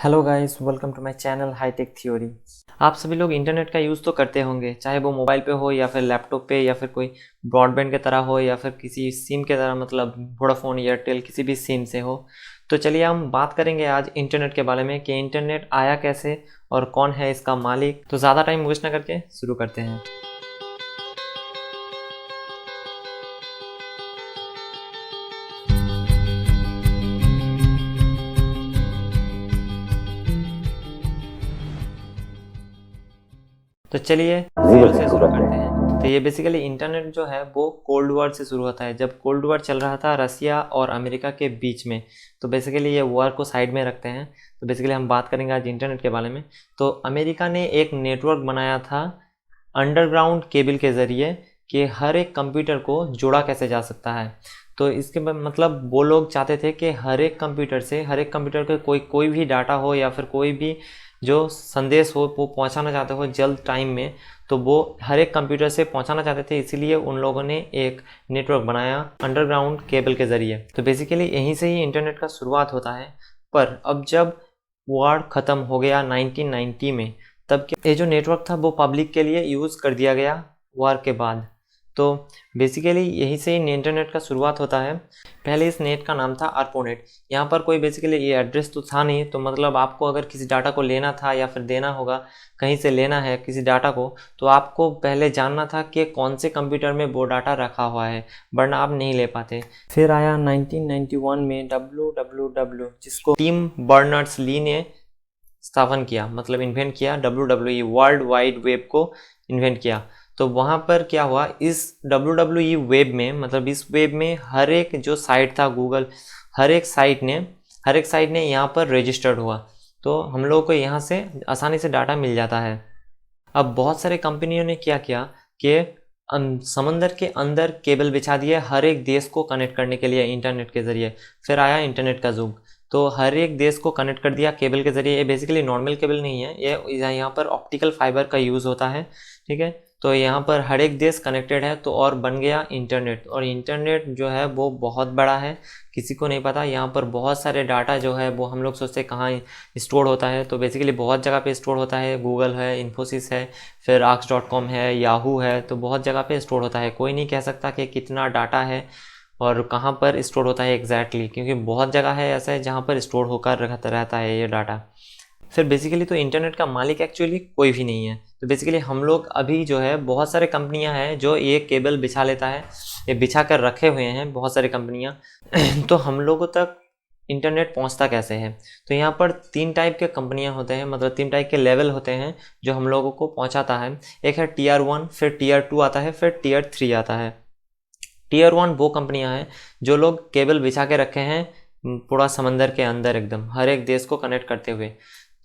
Hello guys, welcome to my channel Hitech Theory. आप सभी लोग इंटरनेट का यूज़ तो करते होंगे, चाहे वो मोबाइल पे हो या फिर लैपटॉप पे या फिर कोई ब्रॉडबैंड की तरह हो या फिर किसी सिम के तरह, मतलब वोडाफोन एयरटेल किसी भी सिम से हो। तो चलिए हम बात करेंगे आज इंटरनेट के बारे में कि इंटरनेट आया कैसे और कौन है इसका मालिक। तो ज़्यादा टाइम वेस्ट ना करके शुरू करते हैं। तो चलिए जीरो से शुरू करते हैं। तो ये बेसिकली इंटरनेट जो है वो कोल्ड वॉर से शुरू होता है, जब कोल्ड वॉर चल रहा था रसिया और अमेरिका के बीच में। तो बेसिकली ये वॉर को साइड में रखते हैं। तो बेसिकली हम बात करेंगे आज इंटरनेट के बारे में। तो अमेरिका ने एक नेटवर्क बनाया था अंडरग्राउंड केबल के ज़रिए कि हर एक कंप्यूटर को जोड़ा कैसे जा सकता है। तो इसके मतलब वो लोग चाहते थे कि हर एक कंप्यूटर से, हर एक कंप्यूटर के कोई भी डाटा हो या फिर कोई भी जो संदेश हो वो पहुंचाना चाहते हो जल्द टाइम में, तो वो हर एक कंप्यूटर से पहुंचाना चाहते थे। इसीलिए उन लोगों ने एक नेटवर्क बनाया अंडरग्राउंड केबल के ज़रिए। तो बेसिकली यहीं से ही इंटरनेट का शुरुआत होता है। पर अब जब वॉर ख़त्म हो गया 1990 में, तब ये जो नेटवर्क था वो पब्लिक के लिए यूज़ कर दिया गया वॉर के बाद। तो बेसिकली यहीं से ही इंटरनेट का शुरुआत होता है। पहले इस नेट का नाम था ARPANET। यहाँ पर कोई बेसिकली ये एड्रेस तो था नहीं, तो मतलब आपको अगर किसी डाटा को लेना था या फिर देना होगा, कहीं से लेना है किसी डाटा को, तो आपको पहले जानना था कि कौन से कंप्यूटर में वो डाटा रखा हुआ है, वरना आप नहीं ले पाते। फिर आया 1991 में WWW, जिसको टिम बर्नर्स ली ने स्थापन किया, मतलब इन्वेंट किया। WWE वर्ल्ड वाइड वेब को इन्वेंट किया। तो वहाँ पर क्या हुआ, इस WWE वेब में, मतलब इस वेब में हर एक जो साइट था गूगल, हर एक साइट ने यहाँ पर रजिस्टर्ड हुआ। तो हम लोगों को यहाँ से आसानी से डाटा मिल जाता है। अब बहुत सारे कंपनियों ने क्या किया कि समंदर के अंदर केबल बिछा दिए हर एक देश को कनेक्ट करने के लिए इंटरनेट के ज़रिए। फिर आया इंटरनेट का युग, तो हर एक देश को कनेक्ट कर दिया केबल के ज़रिए। ये बेसिकली नॉर्मल केबल नहीं है, ये यहाँ पर ऑप्टिकल फाइबर का यूज़ होता है, ठीक है। तो यहाँ पर हर एक देश कनेक्टेड है, तो और बन गया इंटरनेट। और इंटरनेट जो है वो बहुत बड़ा है, किसी को नहीं पता। यहाँ पर बहुत सारे डाटा जो है वो हम लोग सोचते हैं कहाँ स्टोर होता है, तो बेसिकली बहुत जगह पे स्टोर होता है। गूगल है, इन्फोसिस है, फिर ARX.com है, याहू है, तो बहुत जगह पे स्टोर होता है। कोई नहीं कह सकता कि कितना डाटा है और कहाँ पर स्टोर होता है एग्जैक्टली, क्योंकि बहुत जगह है ऐसा है जहाँ पर स्टोर होकर रहता है ये डाटा। फिर बेसिकली तो इंटरनेट का मालिक एक्चुअली कोई भी नहीं है। तो बेसिकली हम लोग अभी जो है, बहुत सारे कंपनियां हैं जो ये केबल बिछा लेता है, ये बिछा कर रखे हुए हैं बहुत सारी कंपनियां। तो हम लोगों तक इंटरनेट पहुंचता कैसे है? तो यहाँ पर 3 टाइप के कंपनियां होते हैं, मतलब 3 टाइप के लेवल होते हैं जो हम लोगों को पहुंचाता है। एक है Tier 1, फिर Tier 2 आता है, फिर Tier 3 आता है। Tier 1 वो कंपनियां हैं जो लोग केबल बिछा के रखे हैं पूरा समंदर के अंदर, एकदम हर एक देश को कनेक्ट करते हुए।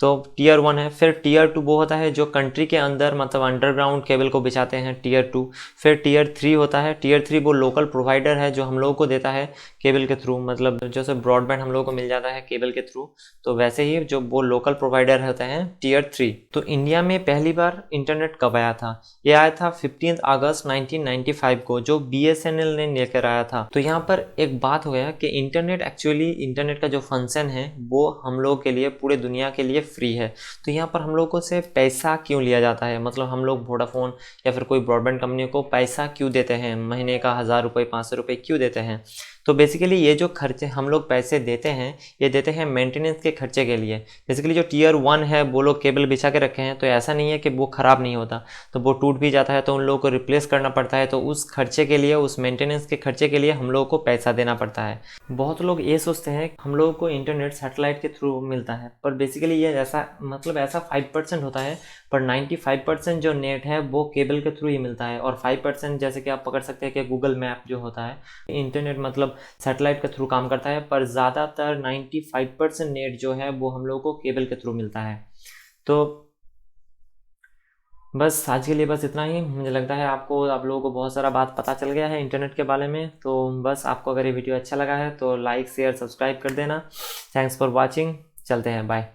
तो Tier 1 है। फिर Tier 2 वो होता है जो कंट्री के अंदर, मतलब अंडरग्राउंड केबल को बिछाते हैं, Tier 2। फिर Tier 3 होता है। Tier 3 वो लोकल प्रोवाइडर है जो हम लोगों को देता है केबल के थ्रू, मतलब जैसे ब्रॉडबैंड हम लोगों को मिल जाता है केबल के थ्रू, तो वैसे ही जो वो लोकल प्रोवाइडर होते हैं Tier 3। तो इंडिया में पहली बार इंटरनेट कब आया था? ये आया था 15 अगस्त 1995 को, जो BSNL ने लेकर आया था। तो यहाँ पर एक बात हो गया कि इंटरनेट का जो फंक्शन है वो हम लोग के लिए, पूरे दुनिया के लिए फ्री है। तो यहाँ पर हम लोगों से पैसा क्यों लिया जाता है, मतलब हम लोग वोडाफोन या फिर कोई ब्रॉडबैंड कंपनी को पैसा क्यों देते हैं, महीने का 1000 रुपये 500 रुपये क्यों देते हैं? तो बेसिकली ये जो खर्चे हम लोग पैसे देते हैं, ये देते हैं मेंटेनेंस के खर्चे के लिए। बेसिकली जो Tier 1 है वो लोग केबल बिछा के रखे हैं, तो ऐसा नहीं है कि वो ख़राब नहीं होता, तो वो टूट भी जाता है तो उन लोगों को रिप्लेस करना पड़ता है। तो उस खर्चे के लिए, उस मेंटेनेंस के खर्चे के लिए हम लोगों को पैसा देना पड़ता है। बहुत लोग ये सोचते हैं हम लोगों को इंटरनेट सैटेलाइट के थ्रू मिलता है, पर बेसिकली ये ऐसा 5% होता है, पर 95% जो नेट है वो केबल के थ्रू ही मिलता है। और 5% जैसे कि आप पकड़ सकते हैं कि गूगल मैप जो होता है, इंटरनेट मतलब सैटेलाइट के थ्रू काम करता है, पर ज़्यादातर 95% नेट जो है वो हम लोगों को केबल के थ्रू मिलता है। तो बस आज के लिए बस इतना ही। मुझे लगता है आप लोगों को बहुत सारा बात पता चल गया है इंटरनेट के बारे में। तो बस आपको अगर ये वीडियो अच्छा लगा है तो लाइक शेयर सब्सक्राइब कर देना। Thanks for watching. चलते हैं, बाय।